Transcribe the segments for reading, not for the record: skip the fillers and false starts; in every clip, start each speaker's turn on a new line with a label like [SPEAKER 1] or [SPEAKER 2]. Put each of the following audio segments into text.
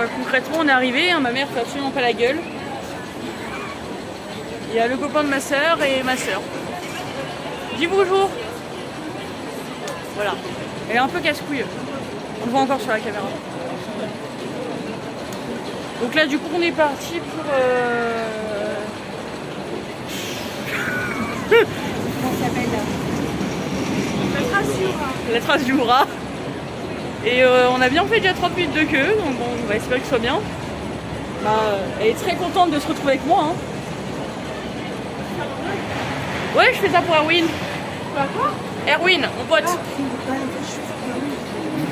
[SPEAKER 1] Bah, concrètement, on est arrivé, hein, ma mère fait absolument pas la gueule. Il y a le copain de ma soeur et ma soeur. Dis bonjour. Voilà. Elle est un peu casse-couille. On le voit encore sur la caméra. Donc là, du coup, on est parti pour...
[SPEAKER 2] Comment ça s'appelle?
[SPEAKER 1] La trace du Hura. Et on a bien fait déjà 30 minutes de queue, donc bon, on va espérer que ce soit bien. Bah, elle est très contente de se retrouver avec moi. Hein. Ouais, je fais ça pour Erwin.
[SPEAKER 2] Quoi?
[SPEAKER 1] Erwin, mon pote.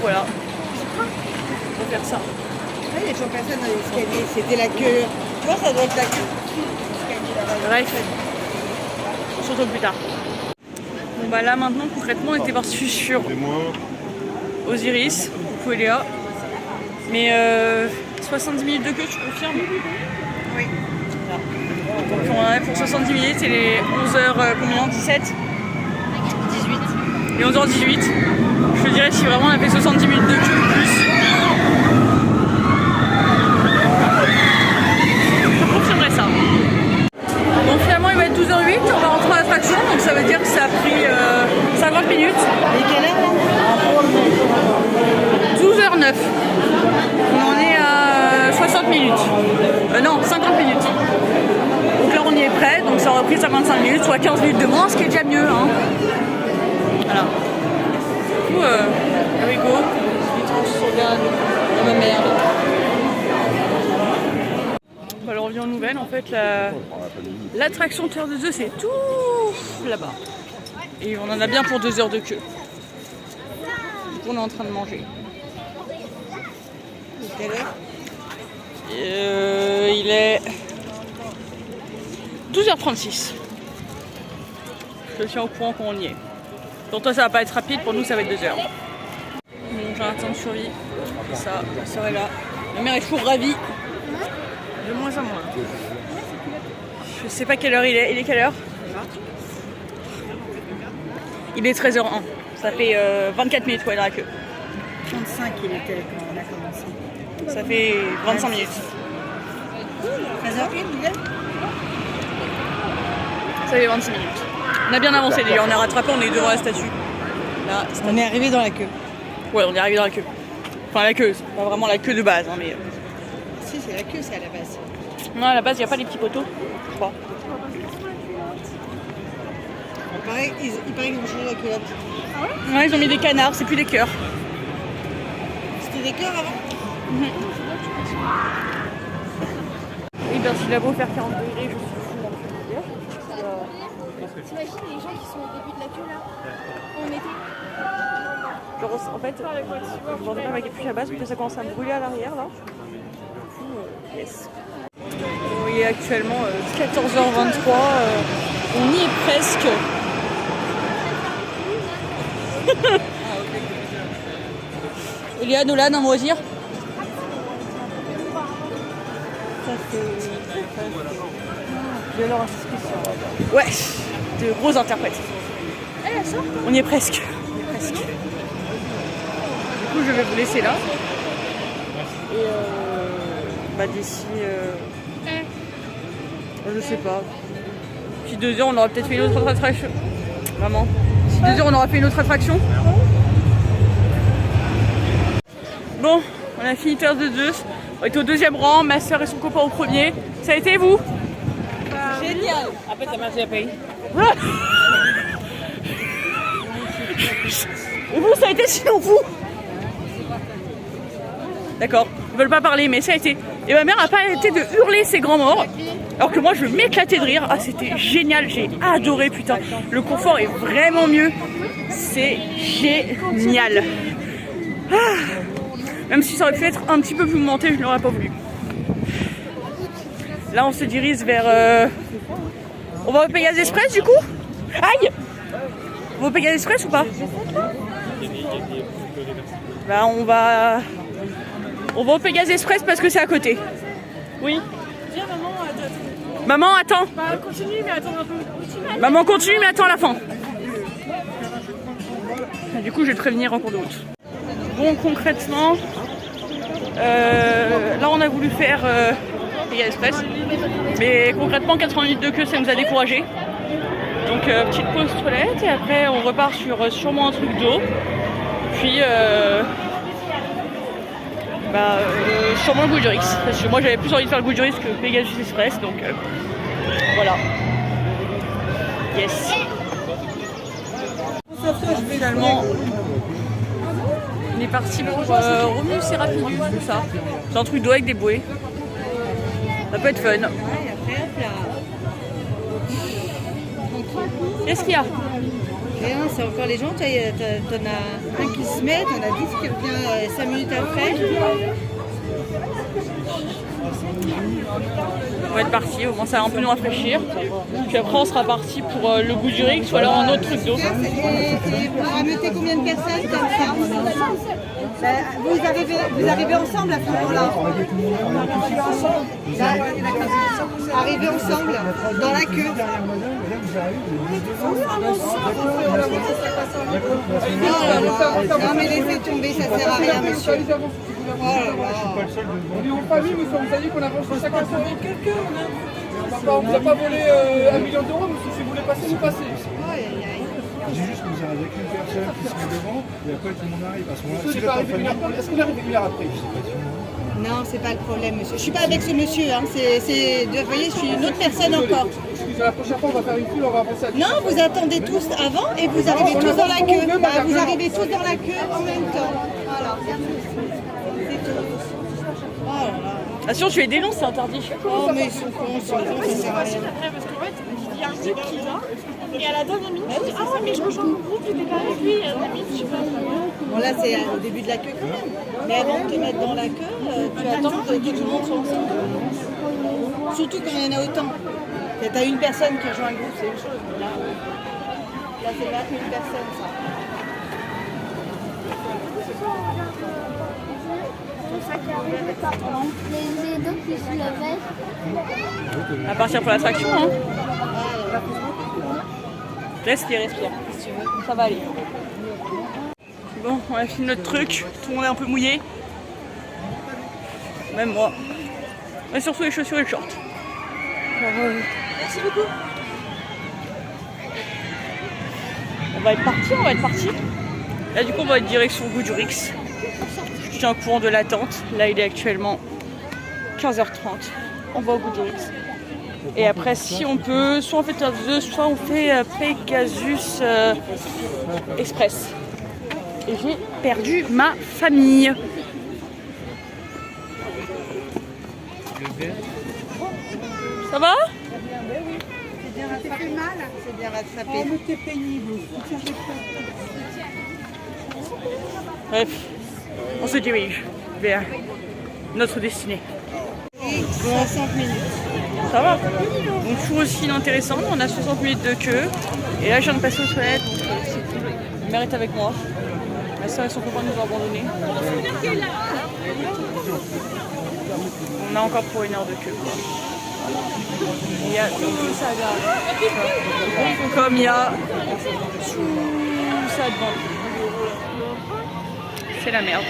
[SPEAKER 1] Voilà. On va faire ça.
[SPEAKER 2] Il y a toujours personne dans l'escalier, c'était la queue. Tu vois, ça doit être la queue.
[SPEAKER 1] Bref, surtout plus tard. Bon bah là maintenant concrètement on était parti sur Osiris, pour Léa. Mais 70 minutes de queue, tu confirmes?
[SPEAKER 2] Oui.
[SPEAKER 1] Voilà. Donc on en a pour 70 minutes et les 11h combien? 17? 18. Et 11h18. Je te dirais si vraiment on a fait 70 minutes de queue ou plus. Je confirmerais ça. Donc finalement il va être 12h08, on va rentrer à l'attraction, donc ça veut dire que ça a pris 50 minutes.
[SPEAKER 2] Et quelle heure là?
[SPEAKER 1] 12h09. On en est à 60 minutes. Non, 50 minutes. Donc là on y est prêt, donc ça aura pris 55 minutes, soit 15 minutes de moins, ce qui est déjà mieux. Hein. Voilà. Du coup, here we go. On regarde ma merde. Alors on revient aux nouvelles, en fait l'attraction Terre de Zeus c'est tout là-bas. Et on en a bien pour 2 heures de queue. Donc on est en train de manger.
[SPEAKER 2] Et quelle heure?
[SPEAKER 1] Il est 12h36. Je te tiens au courant quand on y est. Pour toi ça va pas être rapide, pour nous ça va être 2 heures. Bon, j'ai un temps de survie. Ça serait là. Ma mère est toujours ravie. De moins en moins. Je sais pas quelle heure il est. Il est quelle heure? Il est 13h01. Ça fait 24 minutes qu'on est dans la queue.
[SPEAKER 2] 35 il était quand on a commencé.
[SPEAKER 1] Ça fait 25 minutes.
[SPEAKER 2] 13h01 il est?
[SPEAKER 1] Ça fait 26 minutes. On a bien avancé déjà. On est rattrapé, on est devant la statue. Là,
[SPEAKER 2] On est arrivé dans la queue.
[SPEAKER 1] ouais, on est arrivé dans la queue. Enfin la queue, c'est pas vraiment la queue de base. Hein, mais...
[SPEAKER 2] Si, c'est la queue, c'est à la base.
[SPEAKER 1] Non, à la base, il n'y a pas les petits poteaux, je crois.
[SPEAKER 2] Il paraît qu'ils ont changé la queue là.
[SPEAKER 1] Ouais, ils ont mis des canards, c'est plus des cœurs.
[SPEAKER 2] C'était des cœurs avant?
[SPEAKER 1] Oui, ben s'il a beau faire 40 degrés, je suis fou.
[SPEAKER 3] T'imagines les gens qui sont au début de la queue là? En été?
[SPEAKER 1] Genre, en fait, je vendais pas ma capuche à base, parce que ça commence à me brûler à l'arrière là. Yes. Bon, il est actuellement 14h23, on y est presque. Il y a Nolan, un mot à dire? Ça fait... alors ouais, de gros interprètes. On y est presque. Du coup, je vais vous laisser là. Et bah d'ici, je sais pas. D'ici 2 heures, on aura peut-être fait une autre attraction. Maman. D'ici 2 heures, on aura fait une autre attraction. Bon, on a fini Terre de Zeus. On est au 2e rang, ma soeur et son copain au 1er. Ça a été vous?
[SPEAKER 2] Génial!
[SPEAKER 1] Après, ça m'a fait payer. Et vous, ça a été sinon vous? D'accord, ils veulent pas parler, mais ça a été. Et ma mère n'a pas arrêté de hurler ses grands morts. Alors que moi, je m'éclatais de rire. Ah, c'était génial, j'ai adoré, putain. Le confort est vraiment mieux. C'est génial. Ah. Même si ça aurait pu être un petit peu plus monté, je ne l'aurais pas voulu. Là, on se dirige vers... On va au Pegasus Express, du coup? Aïe! On va au Pegasus Express ou pas? Bah, on va au Pegasus Express parce que c'est à côté. Oui?
[SPEAKER 3] Viens maman,
[SPEAKER 1] Maman, attends.
[SPEAKER 3] bah continue mais attends un peu.
[SPEAKER 1] Maman, continue, mais attends la fin. Et du coup, je vais te prévenir en cours de route. Bon, concrètement, là a voulu faire Pégases Express. Mais concrètement, 80 minutes de queue, ça nous a découragés. Donc petite pause toilette et après on repart sur sûrement un truc d'eau. Puis sûrement le Goût du Rix. Parce que moi j'avais plus envie de faire le Goût du Rix que Pégases Express. Donc voilà. Yes. Finalement, on est parti pour Romulus et Rapidus, tout ça. C'est un truc d'eau avec des bouées. Ça peut être fun. Qu'est-ce qu'il y a?
[SPEAKER 2] Rien, c'est encore les gens. T'en as un qui se met, t'en as 10 qui revient 5 minutes après.
[SPEAKER 1] On va être parti, au moins ça va un peu nous rafraîchir. Puis après on sera parti pour le Goût du Rix ou alors un autre truc d'eau.
[SPEAKER 2] C'est pour rameuter combien de personnes comme ça? Vous arrivez ensemble à ce moment-là. Arrivez ensemble dans la queue. Non mais laissez tomber, ça sert à rien monsieur. Oh là là.
[SPEAKER 4] On est en famille, monsieur, vous avez dit qu'on avance chacun son quelqu'un. On ne vous a pas volé 1 million d'euros, monsieur, si vous voulez passer, vous passez.
[SPEAKER 5] Je dis juste que vous arrivez avec une personne qui se met devant et après tout le monde arrive.
[SPEAKER 4] Est-ce qu'on arrive une heure après?
[SPEAKER 2] Non, c'est pas le problème, monsieur. Je suis pas avec ce monsieur, hein. Vous voyez, je suis une autre personne encore.
[SPEAKER 4] Excusez, la prochaine fois, on va faire une file, on va avancer à 10.
[SPEAKER 2] Non, vous attendez tous avant et vous arrivez tous dans la queue. Vous arrivez tous dans la queue en même temps. Voilà. C'est tout. Oh là là.
[SPEAKER 1] Ah sinon tu les dénonces, c'est interdit.
[SPEAKER 2] Oh mais ils sont cons, ça sert à rien.
[SPEAKER 3] Parce qu'en fait, il y a un type qui va, et à la dernière minute, il dit ah ouais, mais je rejoins le groupe, j'étais pas avec lui, et à la limite, je sais pas.
[SPEAKER 2] Bon là c'est au début de la queue quand même. Mais avant de te mettre dans la queue, tu attends que tout le monde soit ensemble. Surtout quand il y en a autant. T'as une personne qui rejoint le groupe, c'est une chose. Mais là c'est 20 000 personnes ça.
[SPEAKER 3] Les deux qui se levaient.
[SPEAKER 1] On va partir pour l'attraction, hein. Laisse les respire, si tu veux. Ça va aller. Bon, on a fini notre truc. Tout le monde est un peu mouillé. Même moi. Mais surtout les chaussures et le short. Merci beaucoup. On va être parti. Là du coup on va être direction Goût du Rix. Je suis en courant de l'attente. Là il est actuellement 15h30. On va au Goût du Rix. Et après si on peut, soit on fait Top 2, soit on fait Pégases Express. Et j'ai perdu ma famille. Ça va?
[SPEAKER 2] C'est bien rattrapé. C'est bien rattrapé. Oh mais t'es pénible.
[SPEAKER 1] Bref, on se dirige vers notre destinée.
[SPEAKER 2] Et 60 minutes.
[SPEAKER 1] Ça va. Donc toujours aussi inintéressant, on a 60 minutes de queue. Et là je viens de passer aux toilettes, donc c'est cool. Ma mère est avec moi. Ma soeur et son copain nous ont abandonnés. On a encore pour 1 heure de queue. Il y a tout ça là. Comme il y a tout ça devant. C'est la merde.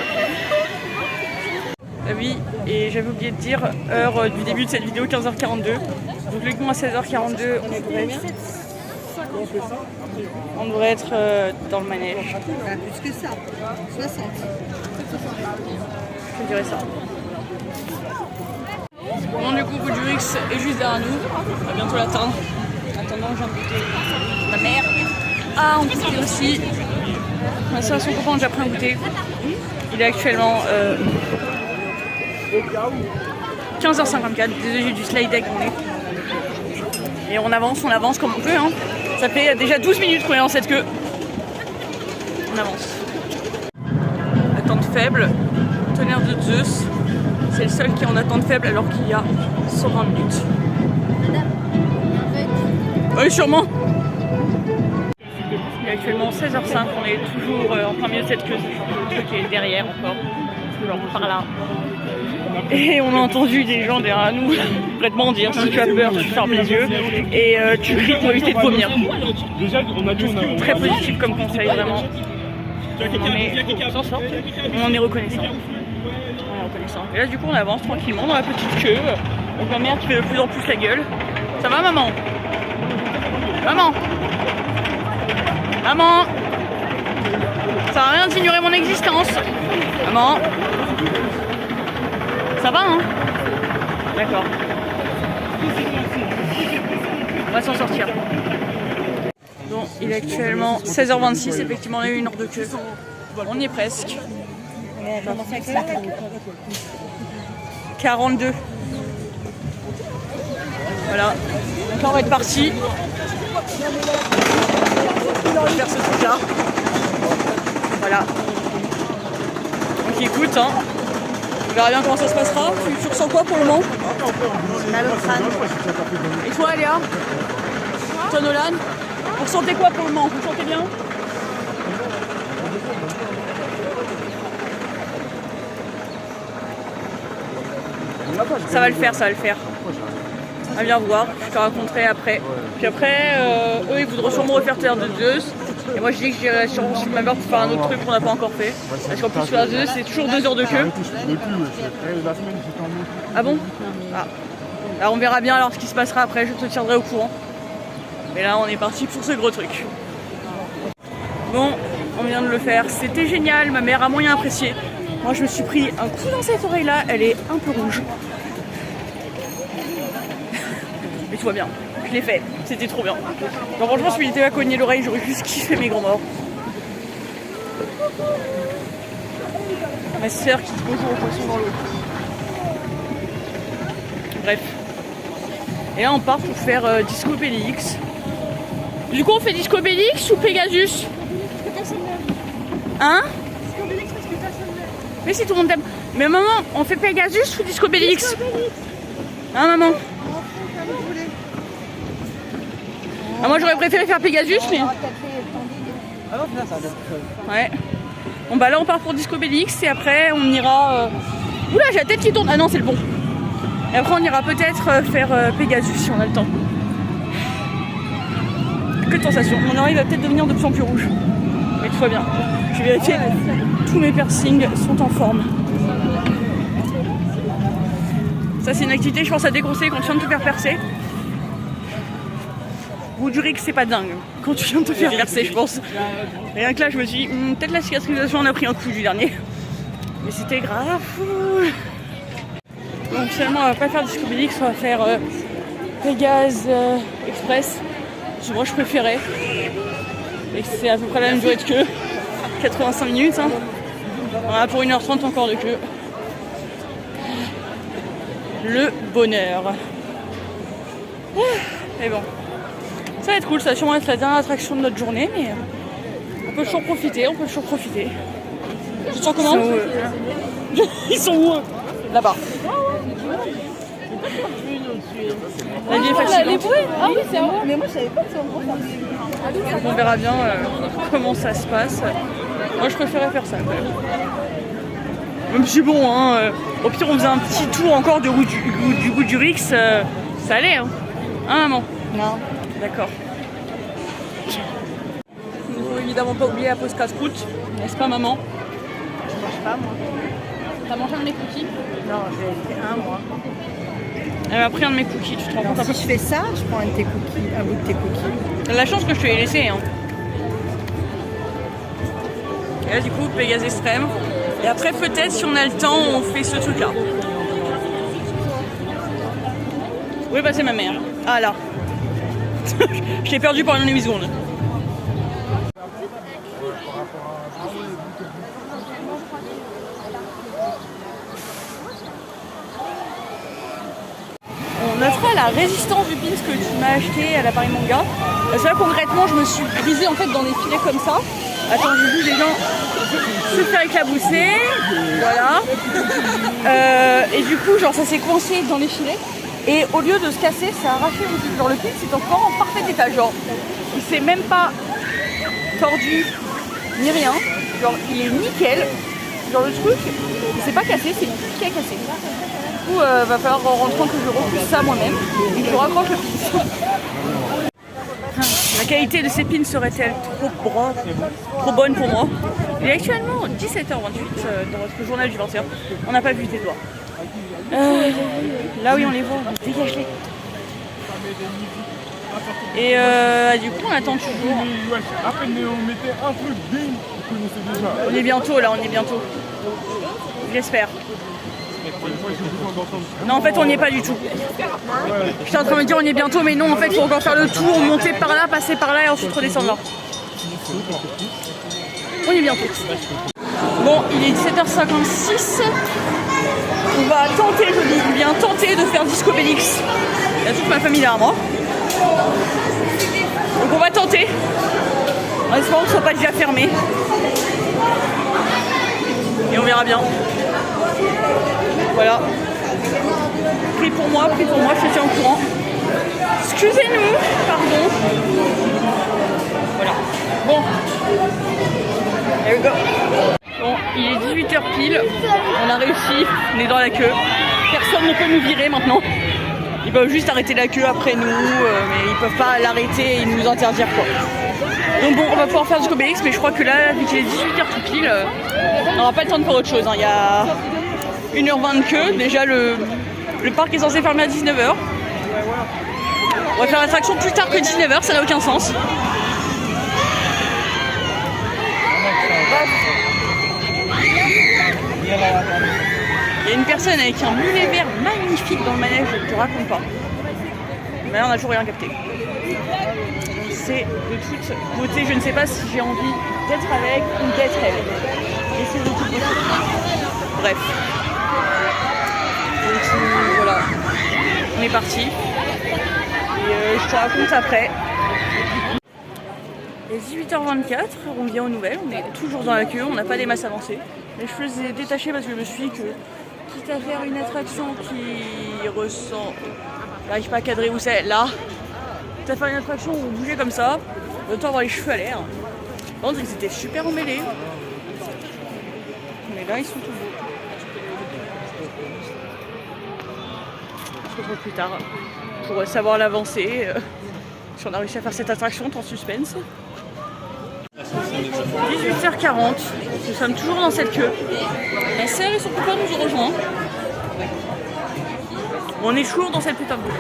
[SPEAKER 1] Oui, et j'avais oublié de dire, heure du début de cette vidéo, 15h42. Donc logiquement à 16h42, on devrait être dans le manège.
[SPEAKER 2] Plus que ça. 60.
[SPEAKER 1] Je dirais ça. Bon, du coup, Goût du Rix est juste derrière nous. On va bientôt l'atteindre. En attendant, j'ai goûté ma mère. Ah, on goûte aussi. Ma soeur et son copain ont déjà pris un goûter. Il est actuellement 15h54. Désolé, j'ai du slide deck on est. Et on avance comme on peut. Hein. Ça fait déjà 12 minutes qu'on est dans cette queue. On avance. Attente faible. Tonnerre de Zeus. C'est le seul qui est en attente faible alors qu'il y a 120 minutes. Oui, sûrement. Il est actuellement 16h05, on est toujours en plein milieu de cette queue. Le truc est derrière encore, genre par là. Et on a entendu des gens derrière nous complètement dire si tu as peur, tu fermes les yeux et tu cries pour éviter de vomir. Très positif comme conseil, vraiment. On en est reconnaissant. On est reconnaissant. Et là du coup on avance tranquillement dans la petite queue. Donc ma mère qui fait de plus en plus la gueule. Ça va maman? Maman? Maman? Ça sert à rien d'ignorer mon existence. Maman? Ça va hein? D'accord. On va s'en sortir. Bon, il est actuellement 16h26, effectivement on a eu une heure de queue. On y est presque. 42. Voilà. Donc là on va être parti. On va faire ce truc là. Voilà. Donc écoute, hein. On verra bien comment ça se passera. Tu ressens quoi pour le moment?
[SPEAKER 2] Mal au crâne.
[SPEAKER 1] Et toi Léa? Toi Nolan? Vous ressentez quoi pour le moment? Vous le sentez bien? Ça va le faire, ça va le faire. On va bien voir, je te raconterai après. Puis après, eux ils voudront sûrement refaire Terre de Zeus. Et moi je dis que j'irai sûrement suivre ma mère pour faire un autre truc qu'on n'a pas encore fait. Parce qu'en plus Terre de Zeus c'est toujours 2 heures de queue. Ah bon? Ah. Alors on verra bien alors ce qui se passera après, je te tiendrai au courant. Mais là on est parti pour ce gros truc. Bon, on vient de le faire, c'était génial, ma mère a moyen apprécié. Moi je me suis pris un coup dans cette oreille là, elle est un peu rouge. Mais tout va bien, je l'ai fait, c'était trop bien. Donc franchement si il n'était pas cogné l'oreille, j'aurais juste kiffé mes grands morts. Ma soeur qui dit bonjour aux poissons dans l'eau. Bref. Et là on part pour faire Disco Bellix. Du coup on fait Disco Bellix ou Pegasus? Hein? Mais si tout le monde t'aime. Mais maman, on fait Pegasus ou Disco Bellix? Hein maman? Ah, moi j'aurais préféré faire Pegasus mais... Ouais. Bon bah là on part pour Disco Bellix et après on ira... Oula j'ai la tête qui tourne. Ah non c'est le bon. Et après on ira peut-être faire Pegasus si on a le temps. Que de sensations. Mon oreille va peut-être devenir de plus en plus rouge. Mais tout va bien. Je vais vérifier. Tous mes piercings sont en forme. Ça c'est une activité je pense à déconseiller quand tu viens de te faire percer. Ou du riz que c'est pas dingue quand tu viens de te faire percer je pense. Rien que là je me suis dit peut-être la cicatrisation en a pris un coup du dernier. Mais c'était grave. Donc finalement on va pas faire Disco Bellix, on va faire Pégase Express. Moi je préférais. Et c'est à peu près la même durée de queue. 85 minutes. Hein. Voilà, pour 1h30 encore de queue. Le bonheur. Et bon. Ça va être cool, ça va sûrement être la dernière attraction de notre journée, mais on peut toujours profiter, Tu te sens comment? Ils sont où? Là-bas. La vie est fatigante.
[SPEAKER 2] Ah oui, c'est vrai. Mais moi je savais pas que c'était en gros.
[SPEAKER 1] On verra bien comment ça se passe. Moi je préférais faire ça quand même. Même si bon, hein, au pire on faisait un petit tour encore du goût du Rix, ça allait hein. Hein maman?
[SPEAKER 2] Non.
[SPEAKER 1] D'accord. Il ne faut évidemment pas oublier la pause casse-croûte, n'est-ce pas maman?
[SPEAKER 2] Je mange pas moi.
[SPEAKER 1] T'as mangé un de mes cookies?
[SPEAKER 2] Non, j'ai fait un moi.
[SPEAKER 1] Elle m'a pris un de mes cookies, tu te rends compte un peu?
[SPEAKER 2] Si je fais ça, je prends un bout de tes cookies.
[SPEAKER 1] T'as la chance que je te l'ai laissé hein. Et là du coup, Pégase extrême. Et après peut-être si on a le temps, on fait ce truc là. Où est passée ma mère? Ah là. Je l'ai perdu pendant une demi-seconde. On notera la résistance du pins que tu m'as acheté à la Paris Manga. Parce que là concrètement je me suis brisée en fait dans des filets comme ça. Attends, j'ai vu des gens se faire éclabousser. Voilà. Et du coup genre ça s'est coincé dans les filets. Et au lieu de se casser, ça a arraché le pin. Genre le pin c'est encore en parfait état. Genre il s'est même pas tordu ni rien. Genre il est nickel. Genre le truc, il s'est pas cassé, c'est le pin qui a cassé. Du coup va falloir en rentrant que je repousse ça moi-même et que je raccroche le pin. La qualité de ces pins serait-elle trop bonne pour moi? Il est actuellement 17h28 dans votre journal du 21. On n'a pas vu tes doigts. Là oui on les voit, dégage-les. Et du coup on attend toujours.
[SPEAKER 6] À peine on mettait un truc, bing, vous connaissez déjà.
[SPEAKER 1] On est bientôt là, on est bientôt. J'espère. Non en fait on n'y est pas du tout. J'étais en train de me dire on y est bientôt mais non en fait il faut encore faire le tour, monter par là, passer par là et ensuite redescendre là. On y est bientôt. Bon il est 17h56. On va tenter, je dis bien tenter de faire Disco Bellix. Il y a toute ma famille derrière moi. Donc on va tenter. En espérant que ce soit pas déjà fermé. Et on verra bien. Voilà. Prie pour moi, je te tiens au courant. Excusez-nous, pardon. Voilà. Bon. There we go. Bon, il est 18h pile. On a réussi, on est dans la queue. Personne ne peut nous virer maintenant. Ils peuvent juste arrêter la queue après nous, mais ils peuvent pas l'arrêter et nous interdire quoi. Donc bon, on va pouvoir faire du Disco Bellix, mais je crois que là, vu qu'il est 18h tout pile, on n'aura pas le temps de faire autre chose. Hein. Il y a 1h20 de queue. Déjà, le parc est censé fermer à 19h. On va faire l'attraction plus tard que 19h, ça n'a aucun sens. Il y a une personne avec un mulet vert magnifique dans le manège, je ne te raconte pas. Mais là, on n'a toujours rien capté. C'est de toute beauté, je ne sais pas si j'ai envie d'être avec ou d'être avec. Et c'est de toute beauté. Bref. Donc voilà, on est parti. Et je te raconte après. Il est 18h24, on vient aux nouvelles, on est toujours dans la queue, on n'a pas des masses avancées. Les cheveux sont détachés parce que je me suis dit que quitte à faire une attraction qui ressent... J'arrive pas à cadrer où c'est, là. Quitte à faire une attraction où vous bougez comme ça, autant avoir les cheveux à l'air. Par contre, ils étaient super emmêlés. Mais là, ils sont tout beaux. On se retrouve plus tard pour savoir l'avancée. Si on a réussi à faire cette attraction, tant suspense. 18h40, nous sommes toujours dans cette queue. La sœur et son copain nous ont rejoints. On est toujours dans cette putain de boucle.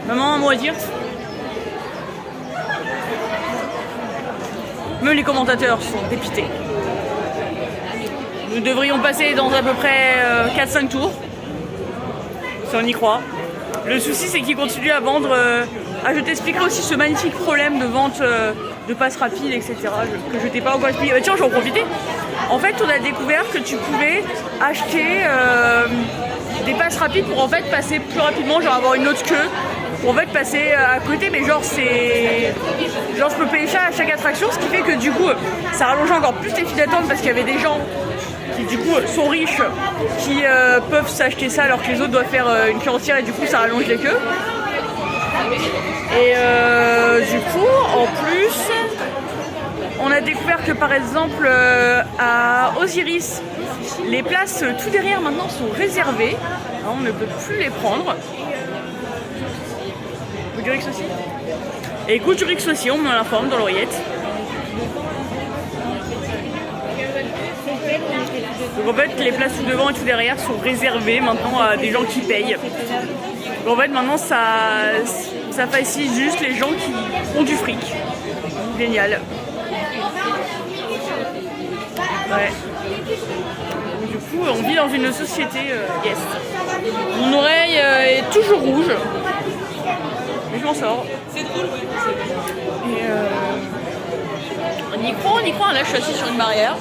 [SPEAKER 1] Maman, un mot à dire? Même les commentateurs sont dépités. Nous devrions passer dans à peu près 4-5 tours. Si on y croit. Le souci c'est qu'ils continuent à vendre... je t'expliquerai aussi ce magnifique problème de vente de passes rapides, etc. Que je t'ai pas encore expliqué. Tiens, j'en profitais. En fait, on a découvert que tu pouvais acheter des passes rapides pour en fait passer plus rapidement, genre avoir une autre queue, pour en fait passer à côté. Mais genre c'est... Genre je peux payer ça à chaque attraction, ce qui fait que du coup, ça rallonge encore plus les files d'attente parce qu'il y avait des gens qui du coup sont riches, qui peuvent s'acheter ça alors que les autres doivent faire une queue entière et du coup ça rallonge les queues. Et du coup, en plus, on a découvert que par exemple à Osiris, les places tout derrière maintenant sont réservées. Hein, on ne peut plus les prendre. Goudurix aussi. Et Goudurix aussi, on me l'informe dans l'oreillette. Donc en fait, les places tout devant et tout derrière sont réservées maintenant à des gens qui payent. Donc en fait, maintenant, ça facilite juste les gens qui ont du fric. Génial. Ouais. Donc, du coup, on vit dans une société yes. Mon oreille est toujours rouge. Mais je m'en sors. C'est drôle, ouais. Et on y croit. Là, je suis assise sur une barrière.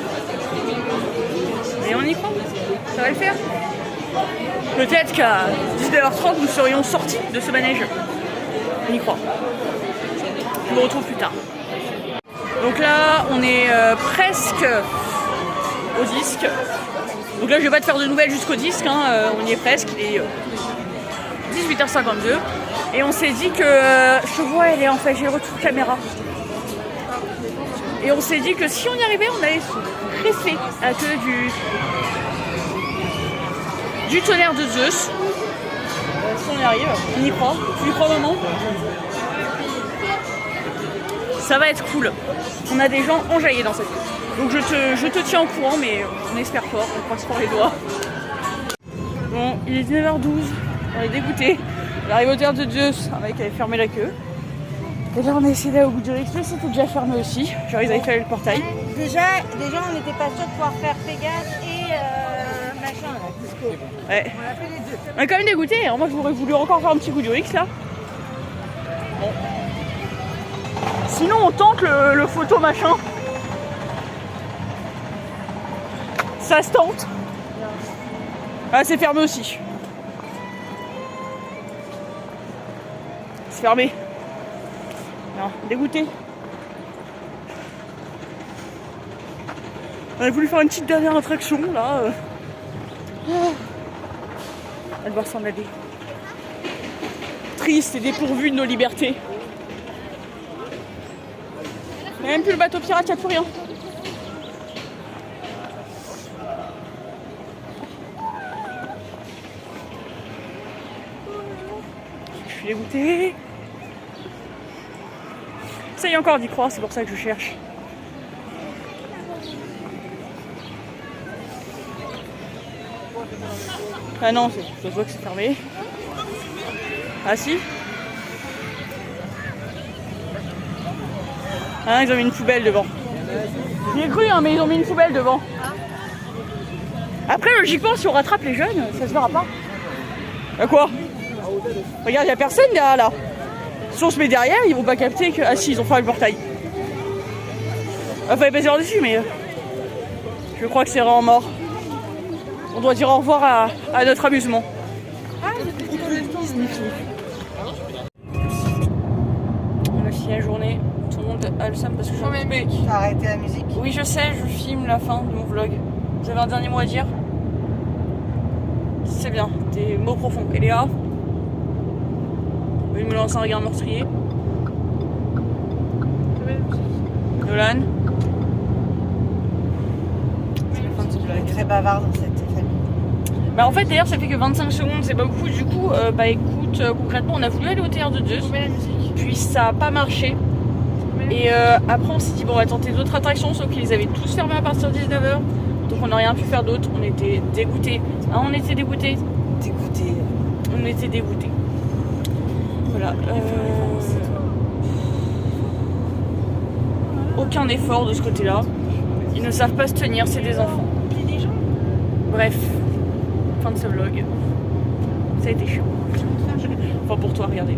[SPEAKER 1] Et on y croit. Ça va le faire. Peut-être qu'à 19h30, nous serions sortis de ce manège. On y croit. Je me retrouve plus tard. Donc là, on est presque au disque. Donc là, je vais pas te faire de nouvelles jusqu'au disque. Hein. On y est presque. Il est 18h52. Et on s'est dit que... je te vois, elle est en fait, j'ai le retour caméra. Et on s'est dit que si on y arrivait, on allait se greffer à la queue du tonnerre de Zeus. Si on y arrive, on y croit. Tu y crois, maman? Ça va être cool. On a des gens enjaillés dans cette queue. Donc je te tiens au courant, mais on espère fort, on croise fort les doigts. Bon, il est 19h12, on est dégoûté. On arrive au Théâtre de Zeus, un mec avait fermé la queue. Et là on a essayé d'aller au Goudurix, mais c'était déjà fermé aussi. Genre ils avaient fait le portail.
[SPEAKER 2] Déjà on n'était pas sûr de pouvoir faire Pégase et machin là. Disco.
[SPEAKER 1] Ouais.
[SPEAKER 2] On a fait les deux.
[SPEAKER 1] On est quand même dégoûté. Alors moi j'aurais voulu encore faire un petit Goudurix là. Bon. Sinon on tente le photo machin. Ça se tente. Ah c'est fermé aussi. C'est fermé. Non, dégoûté. On a voulu faire une petite dernière attraction là. Elle va s'en aller. Triste et dépourvue de nos libertés. Il n'y a même plus le bateau pirate, il n'y a plus rien. Je suis dégoûtée. Ça y est encore d'y croire, c'est pour ça que je cherche. Ah non, je vois que c'est fermé. Ah si. Ah ils ont mis une poubelle devant. J'y ai cru hein, mais ils ont mis une poubelle devant. Après logiquement si on rattrape les jeunes, ça se verra pas. Bah quoi? Regarde, il n'y a personne derrière là. Si on se met derrière, ils vont pas capter que... Ah si, ils ont fermé le portail. Il fallait passer par-dessus, mais... je crois que c'est vraiment mort. On doit dire au revoir à notre amusement. On a fini la journée. Tout le monde a le seum parce que j'en ai coupé.
[SPEAKER 2] T'as arrêté la musique?
[SPEAKER 1] Oui, je sais, je filme la fin de mon vlog. Vous avez un dernier mot à dire? C'est bien, des mots profonds. Et Léa? Vous voulez me lancer un regard meurtrier? Nolan?
[SPEAKER 2] On est très bavard dans cette famille.
[SPEAKER 1] Bah en fait d'ailleurs ça fait que 25 secondes, c'est pas beaucoup. Du coup bah écoute, concrètement on a voulu aller au Théâtre de Zeus, puis ça a pas marché. Et après on s'est dit bon on va tenter d'autres attractions, sauf qu'ils avaient tous fermé à partir de 19h. Donc on n'a rien pu faire d'autre, on était dégoûtés. Ah, on était dégoûtés.
[SPEAKER 2] Dégoûté.
[SPEAKER 1] On était dégoûtés. Voilà. Aucun effort de ce côté-là. Ils ne savent pas se tenir, c'est des enfants. Bref, fin de ce vlog. Ça a été chiant. Enfin pour toi, regardez.